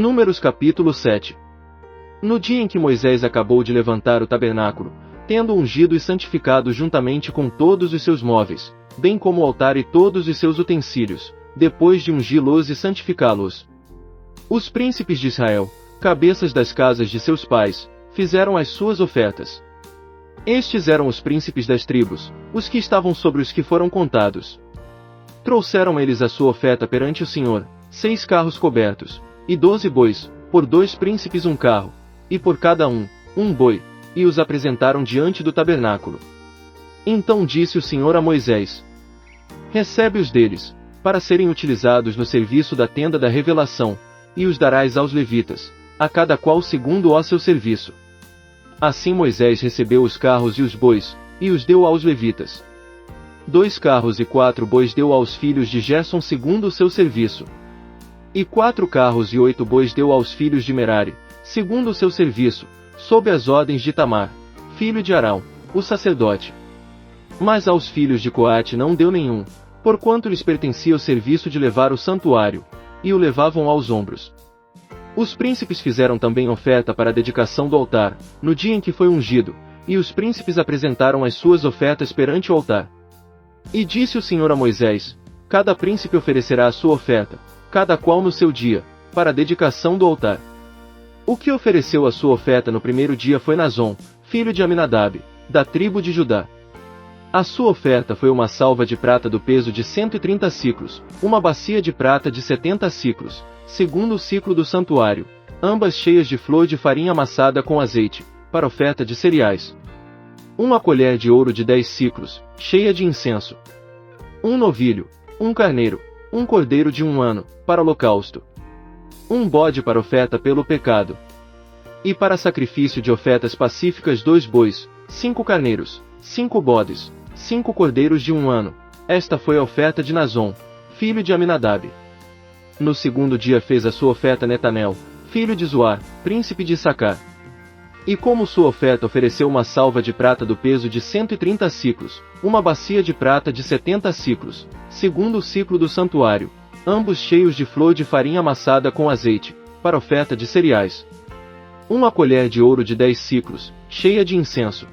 Números capítulo 7. No dia em que Moisés acabou de levantar o tabernáculo, tendo ungido e santificado juntamente com todos os seus móveis, bem como o altar e todos os seus utensílios, depois de ungí-los e santificá-los, os príncipes de Israel, cabeças das casas de seus pais, fizeram as suas ofertas. Estes eram os príncipes das tribos, os que estavam sobre os que foram contados. Trouxeram eles a sua oferta perante o Senhor, 6 carros cobertos, e 12 bois, por 2 príncipes um carro, e por cada um boi, e os apresentaram diante do tabernáculo. Então disse o Senhor a Moisés: recebe-os deles, para serem utilizados no serviço da tenda da revelação, e os darás aos levitas, a cada qual segundo o seu serviço. Assim Moisés recebeu os carros e os bois, e os deu aos levitas. 2 carros e 4 bois deu aos filhos de Gerson segundo o seu serviço. E 4 carros e 8 bois deu aos filhos de Merari, segundo o seu serviço, sob as ordens de Tamar, filho de Arão, o sacerdote. Mas aos filhos de Coate não deu nenhum, porquanto lhes pertencia o serviço de levar o santuário, e o levavam aos ombros. Os príncipes fizeram também oferta para a dedicação do altar, no dia em que foi ungido, e os príncipes apresentaram as suas ofertas perante o altar. E disse o Senhor a Moisés: cada príncipe oferecerá a sua oferta, cada qual no seu dia, para a dedicação do altar. O que ofereceu a sua oferta no primeiro dia foi Nazon, filho de Aminadab, da tribo de Judá. A sua oferta foi uma salva de prata do peso de 130 siclos, uma bacia de prata de 70 siclos, segundo o ciclo do santuário, ambas cheias de flor de farinha amassada com azeite, para oferta de cereais. Uma colher de ouro de 10 siclos, cheia de incenso. Um novilho, um carneiro, um cordeiro de 1 ano, para holocausto. Um bode para oferta pelo pecado. E para sacrifício de ofertas pacíficas 2 bois, 5 carneiros, 5 bodes, 5 cordeiros de 1 ano. Esta foi a oferta de Nazon, filho de Aminadab. No segundo dia fez a sua oferta Netanel, filho de Zuar, príncipe de Issacar. E como sua oferta ofereceu uma salva de prata do peso de 130 siclos, uma bacia de prata de 70 siclos, segundo o ciclo do santuário, ambos cheios de flor de farinha amassada com azeite, para oferta de cereais. Uma colher de ouro de 10 siclos, cheia de incenso.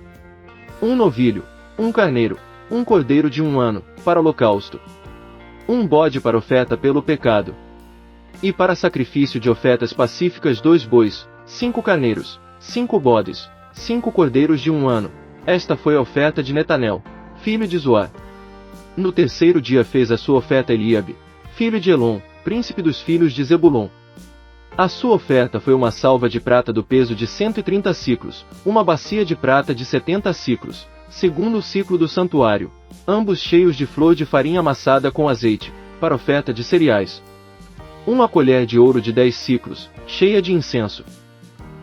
Um novilho, um carneiro, um cordeiro de 1 ano, para holocausto. Um bode para oferta pelo pecado. E para sacrifício de ofertas pacíficas 2 bois, 5 carneiros, 5 bodes, 5 cordeiros de 1 ano. Esta foi a oferta de Netanel, filho de Zuar. No terceiro dia fez a sua oferta Eliabe, filho de Elon, príncipe dos filhos de Zebulon. A sua oferta foi uma salva de prata do peso de 130 siclos, uma bacia de prata de 70 siclos, segundo o ciclo do santuário, ambos cheios de flor de farinha amassada com azeite, para oferta de cereais. Uma colher de ouro de 10 siclos, cheia de incenso.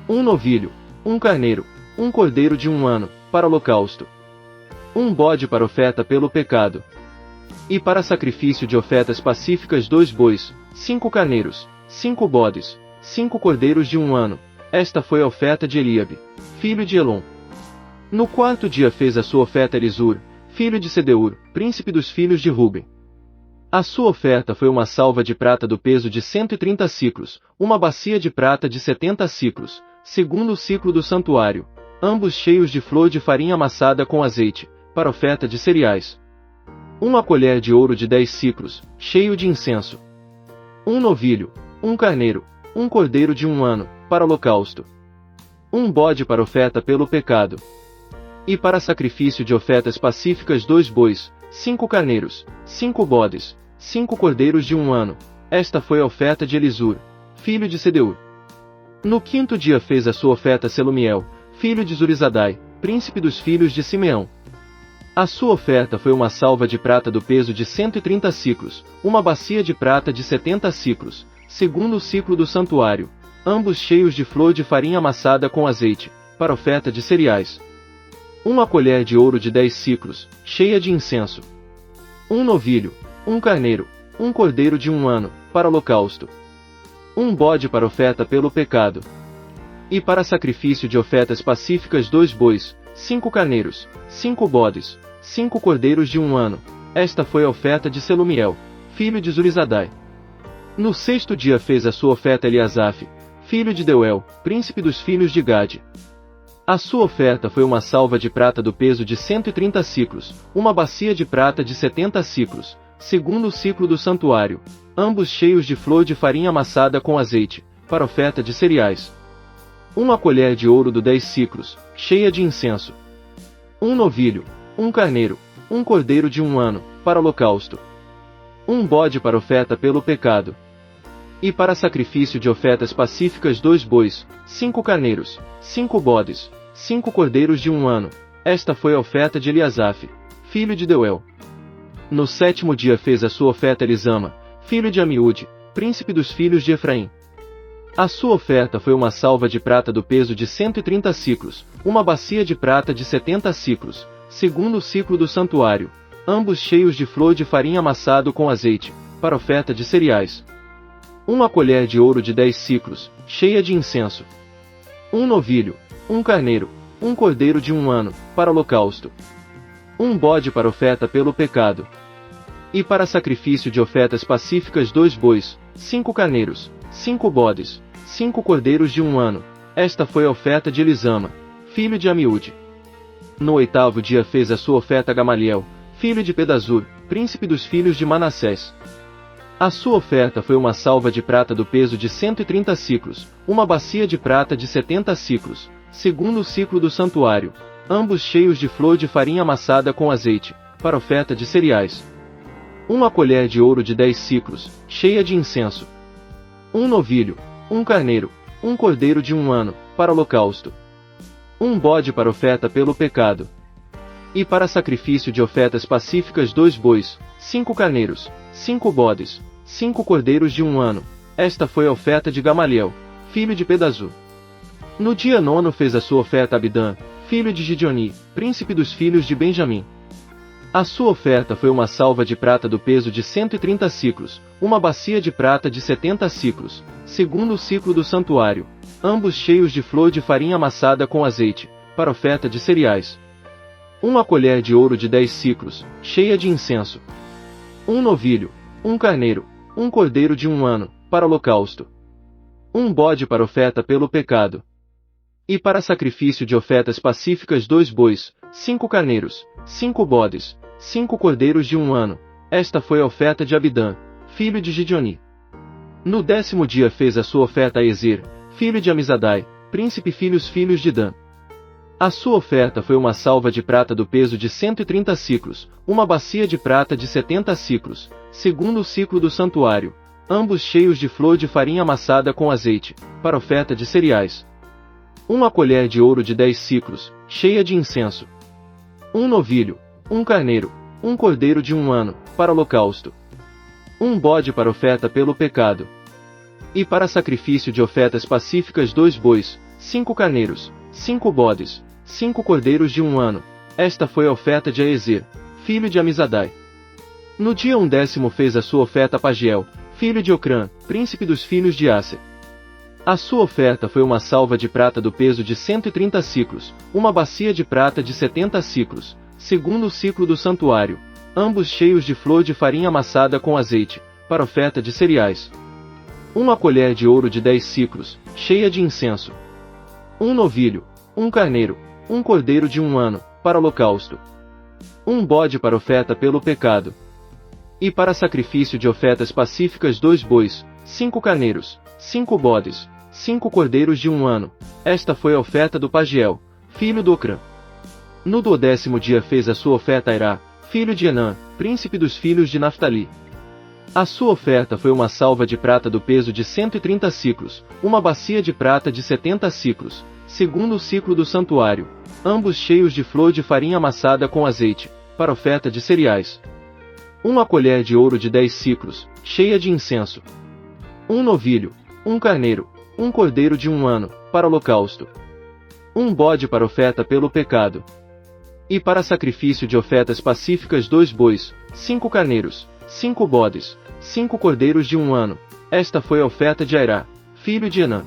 Um novilho, um carneiro, um cordeiro de 1 ano, para holocausto. Um bode para oferta pelo pecado. E para sacrifício de ofertas pacíficas 2 bois, 5 carneiros, 5 bodes, 5 cordeiros de 1 ano. Esta foi a oferta de Eliabe, filho de Elon. No quarto dia fez a sua oferta Elisur, filho de Sedeur, príncipe dos filhos de Ruben. A sua oferta foi uma salva de prata do peso de 130 siclos, uma bacia de prata de 70 siclos, segundo o ciclo do santuário, ambos cheios de flor de farinha amassada com azeite, para oferta de cereais. Uma colher de ouro de 10 siclos, cheio de incenso. Um novilho, um carneiro, um cordeiro de 1 ano, para holocausto. Um bode para oferta pelo pecado. E para sacrifício de ofertas pacíficas 2 bois, 5 carneiros, 5 bodes, 5 cordeiros de 1 ano. Esta foi a oferta de Elisur, filho de Sedeur. No quinto dia fez a sua oferta Selumiel, filho de Zurizadai, príncipe dos filhos de Simeão. A sua oferta foi uma salva de prata do peso de 130 siclos, uma bacia de prata de 70 siclos, segundo o ciclo do santuário, ambos cheios de flor de farinha amassada com azeite, para oferta de cereais. Uma colher de ouro de 10 siclos, cheia de incenso. Um novilho, um carneiro, um cordeiro de 1 ano, para holocausto. Um bode para oferta pelo pecado. E para sacrifício de ofertas pacíficas 2 bois, 5 carneiros, 5 bodes, 5 cordeiros de 1 ano. Esta foi a oferta de Selumiel, filho de Zurizadai. No sexto dia fez a sua oferta Eliasaf, filho de Deuel, príncipe dos filhos de Gade. A sua oferta foi uma salva de prata do peso de 130 siclos, uma bacia de prata de 70 siclos, segundo o ciclo do santuário, ambos cheios de flor de farinha amassada com azeite, para oferta de cereais. Uma colher de ouro do 10 siclos, cheia de incenso. Um novilho, um carneiro, um cordeiro de 1 ano, para holocausto. Um bode para oferta pelo pecado. E para sacrifício de ofertas pacíficas 2 bois, 5 carneiros, 5 bodes, 5 cordeiros de 1 ano. Esta foi a oferta de Eliasaf, filho de Deuel. No sétimo dia fez a sua oferta Elisama, filho de Amiúde, príncipe dos filhos de Efraim. A sua oferta foi uma salva de prata do peso de 130 siclos, uma bacia de prata de 70 siclos, segundo o ciclo do santuário, ambos cheios de flor de farinha amassado com azeite, para oferta de cereais. Uma colher de ouro de 10 siclos, cheia de incenso. Um novilho, um carneiro, um cordeiro de 1 ano, para holocausto. Um bode para oferta pelo pecado. E para sacrifício de ofertas pacíficas 2 bois, 5 carneiros, 5 bodes, 5 cordeiros de 1 ano. Esta foi a oferta de Elisama, filho de Amiúde. No oitavo dia fez a sua oferta Gamaliel, filho de Pedazur, príncipe dos filhos de Manassés. A sua oferta foi uma salva de prata do peso de 130 siclos, uma bacia de prata de 70 siclos, segundo o ciclo do santuário, ambos cheios de flor de farinha amassada com azeite, para oferta de cereais. Uma colher de ouro de 10 siclos, cheia de incenso. Um novilho, um carneiro, um cordeiro de 1 ano, para holocausto. Um bode para oferta pelo pecado. E para sacrifício de ofertas pacíficas 2 bois, 5 carneiros, 5 bodes, 5 cordeiros de 1 ano. Esta foi a oferta de Gamaliel, filho de Pedazur. No dia 9 fez a sua oferta Abidã, filho de Gideoni, príncipe dos filhos de Benjamim. A sua oferta foi uma salva de prata do peso de 130 siclos, uma bacia de prata de 70 siclos, segundo o ciclo do santuário, ambos cheios de flor de farinha amassada com azeite, para oferta de cereais. Uma colher de ouro de 10 siclos, cheia de incenso. Um novilho, um carneiro, um cordeiro de 1 ano, para holocausto. Um bode para oferta pelo pecado. E para sacrifício de ofertas pacíficas 2 bois, 5 carneiros, 5 bodes, 5 cordeiros de 1 ano. Esta foi a oferta de Abidã, filho de Gideoni. No 10º dia fez a sua oferta a Ezer, filho de Amizadai, príncipe filhos de Dan. A sua oferta foi uma salva de prata do peso de 130 siclos, uma bacia de prata de 70 siclos, segundo o ciclo do santuário, ambos cheios de flor de farinha amassada com azeite, para oferta de cereais. Uma colher de ouro de 10 siclos, cheia de incenso. Um novilho, um carneiro, um cordeiro de 1 ano, para holocausto. Um bode para oferta pelo pecado. E para sacrifício de ofertas pacíficas 2 bois, 5 carneiros, 5 bodes, 5 cordeiros de 1 ano. Esta foi a oferta de Aezer, filho de Amizadai. No dia 10º fez a sua oferta Pagiel, filho de Ocrã, príncipe dos filhos de Aser. A sua oferta foi uma salva de prata do peso de 130 siclos, uma bacia de prata de 70 siclos, segundo o ciclo do santuário, ambos cheios de flor de farinha amassada com azeite, para oferta de cereais. Uma colher de ouro de 10 siclos, cheia de incenso. Um novilho, um carneiro, um cordeiro de 1 ano, para holocausto. Um bode para oferta pelo pecado. E para sacrifício de ofertas pacíficas 2 bois, 5 carneiros, 5 bodes, 5 cordeiros de 1 ano. Esta foi a oferta do Pagiel, filho do Ocrã. No 12º dia fez a sua oferta a Irá, filho de Enã, príncipe dos filhos de Naftali. A sua oferta foi uma salva de prata do peso de 130 siclos, uma bacia de prata de 70 siclos, segundo o ciclo do santuário, ambos cheios de flor de farinha amassada com azeite, para oferta de cereais. Uma colher de ouro de 10 siclos, cheia de incenso. Um novilho, um carneiro, um cordeiro de 1 ano, para holocausto. Um bode para oferta pelo pecado. E para sacrifício de ofertas pacíficas 2 bois, 5 carneiros, 5 bodes, 5 cordeiros de 1 ano. Esta foi a oferta de Airá, filho de Enã.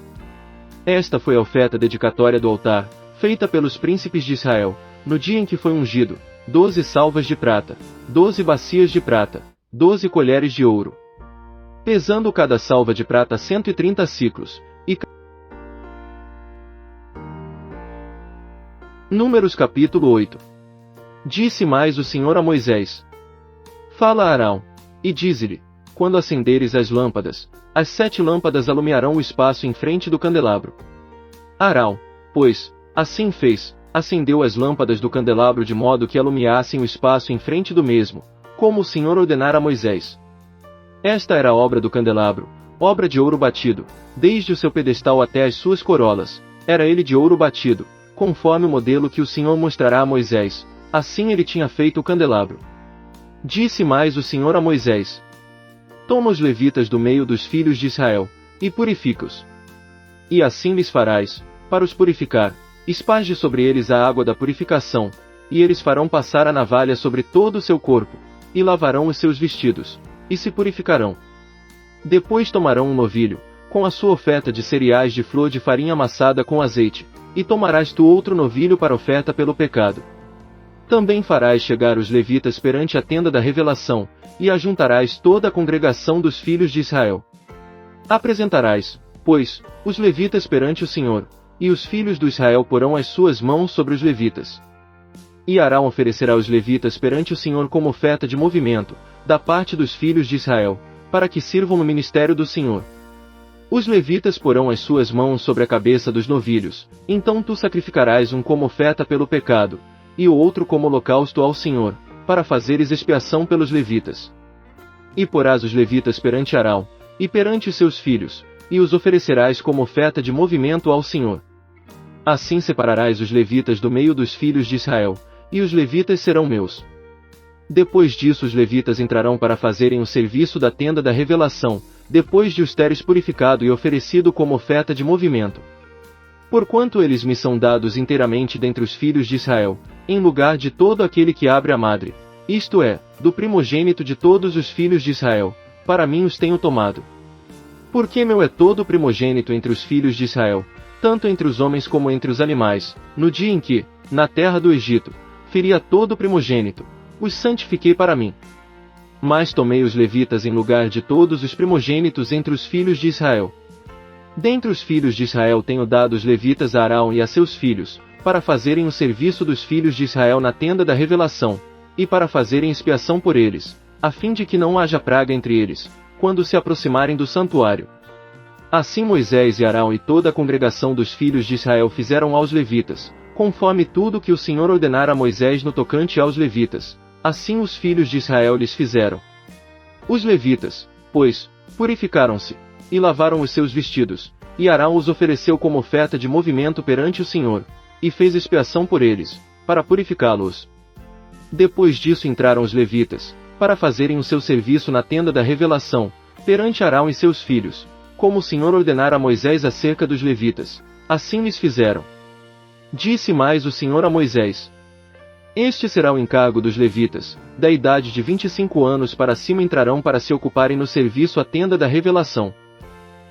Esta foi a oferta dedicatória do altar, feita pelos príncipes de Israel, no dia em que foi ungido, 12 salvas de prata, 12 bacias de prata, 12 colheres de ouro. pesando cada salva de prata 130 siclos, e Números capítulo 8. Disse mais o Senhor a Moisés: Fala a Arão, e dize-lhe, quando acenderes as lâmpadas, as 7 lâmpadas alumiarão o espaço em frente do candelabro. Arão, pois, assim fez, acendeu as lâmpadas do candelabro de modo que alumiassem o espaço em frente do mesmo, como o Senhor ordenara a Moisés. Esta era a obra do candelabro, obra de ouro batido, desde o seu pedestal até as suas corolas, era ele de ouro batido, conforme o modelo que o Senhor mostrará a Moisés, assim ele tinha feito o candelabro. Disse mais o Senhor a Moisés: Toma os levitas do meio dos filhos de Israel, e purifica-os. E assim lhes farás, para os purificar, esparge sobre eles a água da purificação, e eles farão passar a navalha sobre todo o seu corpo, e lavarão os seus vestidos, e se purificarão. Depois tomarão um novilho, com a sua oferta de cereais de flor de farinha amassada com azeite, e tomarás tu outro novilho para oferta pelo pecado. Também farás chegar os levitas perante a tenda da revelação, e ajuntarás toda a congregação dos filhos de Israel. Apresentarás, pois, os levitas perante o Senhor, e os filhos do Israel porão as suas mãos sobre os levitas. E Arão oferecerá os levitas perante o Senhor como oferta de movimento, da parte dos filhos de Israel, para que sirvam no ministério do Senhor. Os levitas porão as suas mãos sobre a cabeça dos novilhos, então tu sacrificarás um como oferta pelo pecado, e o outro como holocausto ao Senhor, para fazeres expiação pelos levitas. E porás os levitas perante Arão, e perante os seus filhos, e os oferecerás como oferta de movimento ao Senhor. Assim separarás os levitas do meio dos filhos de Israel, e os levitas serão meus. Depois disso os levitas entrarão para fazerem o serviço da tenda da revelação, depois de os teres purificado e oferecido como oferta de movimento. Porquanto eles me são dados inteiramente dentre os filhos de Israel, em lugar de todo aquele que abre a madre, isto é, do primogênito de todos os filhos de Israel, para mim os tenho tomado. Porque meu é todo o primogênito entre os filhos de Israel, tanto entre os homens como entre os animais, no dia em que, na terra do Egito, feri a todo o primogênito, os santifiquei para mim. Mas tomei os levitas em lugar de todos os primogênitos entre os filhos de Israel. Dentre os filhos de Israel tenho dado os levitas a Arão e a seus filhos, para fazerem o serviço dos filhos de Israel na tenda da revelação, e para fazerem expiação por eles, a fim de que não haja praga entre eles, quando se aproximarem do santuário. Assim Moisés e Arão e toda a congregação dos filhos de Israel fizeram aos levitas, conforme tudo que o Senhor ordenara a Moisés no tocante aos levitas, assim os filhos de Israel lhes fizeram. Os levitas, pois, purificaram-se, e lavaram os seus vestidos, e Arão os ofereceu como oferta de movimento perante o Senhor, e fez expiação por eles, para purificá-los. Depois disso entraram os levitas, para fazerem o seu serviço na tenda da revelação, perante Arão e seus filhos, como o Senhor ordenara a Moisés acerca dos levitas, assim lhes fizeram. Disse mais o Senhor a Moisés: Este será o encargo dos levitas, da idade de 25 anos para cima entrarão para se ocuparem no serviço à tenda da revelação.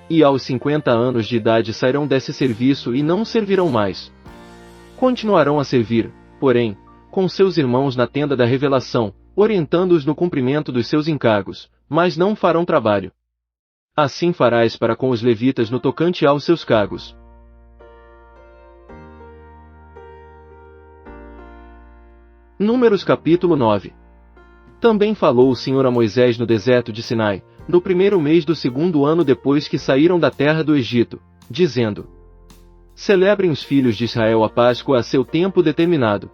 E aos 50 anos de idade sairão desse serviço e não servirão mais. Continuarão a servir, porém, com seus irmãos na tenda da revelação, orientando-os no cumprimento dos seus encargos, mas não farão trabalho. Assim farás para com os levitas no tocante aos seus cargos. Números capítulo 9. Também falou o Senhor a Moisés no deserto de Sinai, no primeiro mês do 2º ano depois que saíram da terra do Egito, dizendo: Celebrem os filhos de Israel a Páscoa a seu tempo determinado.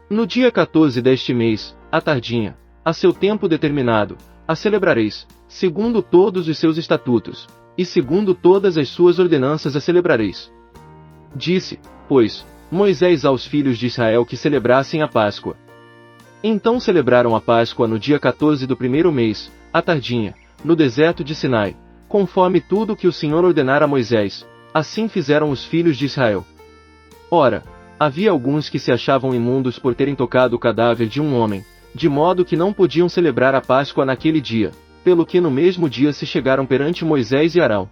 No dia 14 deste mês, à tardinha, a seu tempo determinado, a celebrareis, segundo todos os seus estatutos, e segundo todas as suas ordenanças a celebrareis. Disse, pois, Moisés aos filhos de Israel que celebrassem a Páscoa. Então celebraram a Páscoa no dia 14 do primeiro mês, à tardinha, no deserto de Sinai, conforme tudo que o Senhor ordenara a Moisés, assim fizeram os filhos de Israel. Ora, havia alguns que se achavam imundos por terem tocado o cadáver de um homem, de modo que não podiam celebrar a Páscoa naquele dia, pelo que no mesmo dia se chegaram perante Moisés e Arão.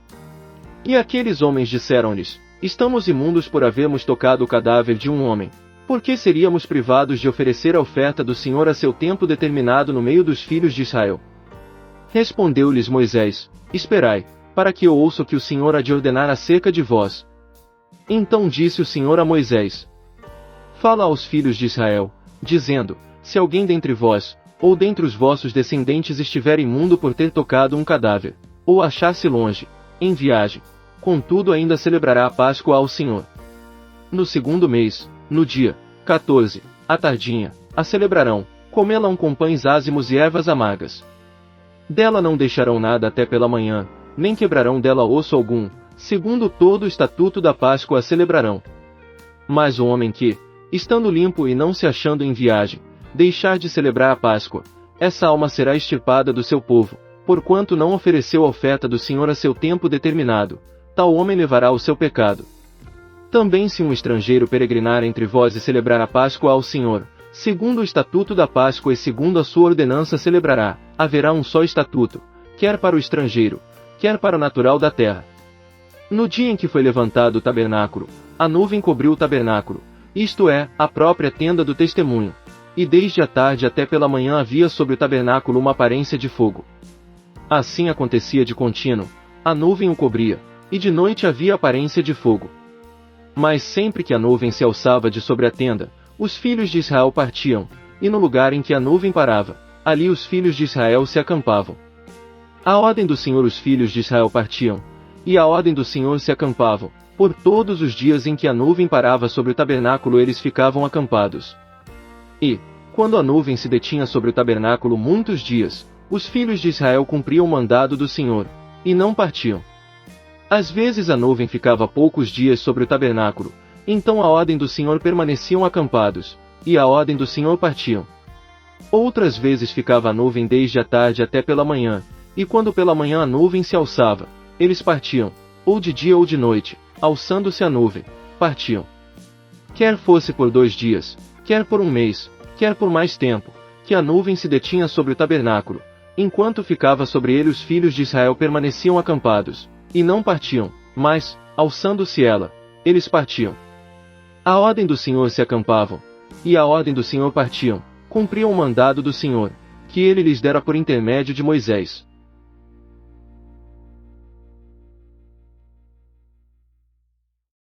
E aqueles homens disseram-lhes: Estamos imundos por havermos tocado o cadáver de um homem. Por que seríamos privados de oferecer a oferta do Senhor a seu tempo determinado no meio dos filhos de Israel? Respondeu-lhes Moisés: Esperai, para que eu ouça o que o Senhor há de ordenar acerca de vós. Então disse o Senhor a Moisés: Fala aos filhos de Israel, dizendo: Se alguém dentre vós, ou dentre os vossos descendentes estiver imundo por ter tocado um cadáver, ou achar-se longe, em viagem, contudo ainda celebrará a Páscoa ao Senhor. No segundo mês, no dia 14, à tardinha, a celebrarão, comê-la com pães ázimos e ervas amargas. Dela não deixarão nada até pela manhã, nem quebrarão dela osso algum, segundo todo o estatuto da Páscoa a celebrarão. Mas o homem que, estando limpo e não se achando em viagem, deixar de celebrar a Páscoa, essa alma será extirpada do seu povo, porquanto não ofereceu a oferta do Senhor a seu tempo determinado, tal homem levará o seu pecado. Também se um estrangeiro peregrinar entre vós e celebrar a Páscoa ao Senhor, segundo o estatuto da Páscoa e segundo a sua ordenança celebrará, haverá um só estatuto, quer para o estrangeiro, quer para o natural da terra. No dia em que foi levantado o tabernáculo, a nuvem cobriu o tabernáculo, isto é, a própria tenda do testemunho, e desde a tarde até pela manhã havia sobre o tabernáculo uma aparência de fogo. Assim acontecia de contínuo, a nuvem o cobria, e de noite havia aparência de fogo. Mas sempre que a nuvem se alçava de sobre a tenda, os filhos de Israel partiam, e no lugar em que a nuvem parava, ali os filhos de Israel se acampavam. À ordem do Senhor os filhos de Israel partiam, e à ordem do Senhor se acampavam, por todos os dias em que a nuvem parava sobre o tabernáculo eles ficavam acampados. E, quando a nuvem se detinha sobre o tabernáculo muitos dias, os filhos de Israel cumpriam o mandado do Senhor, e não partiam. Às vezes a nuvem ficava poucos dias sobre o tabernáculo, então à ordem do Senhor permaneciam acampados, e à ordem do Senhor partiam. Outras vezes ficava a nuvem desde a tarde até pela manhã, e quando pela manhã a nuvem se alçava, eles partiam, ou de dia ou de noite, alçando-se a nuvem, partiam. Quer fosse por 2 dias, quer por 1 mês, quer por mais tempo, que a nuvem se detinha sobre o tabernáculo, enquanto ficava sobre ele os filhos de Israel permaneciam acampados, e não partiam, mas, alçando-se ela, eles partiam. À ordem do Senhor se acampavam, e à ordem do Senhor partiam, cumpriam o mandado do Senhor, que ele lhes dera por intermédio de Moisés.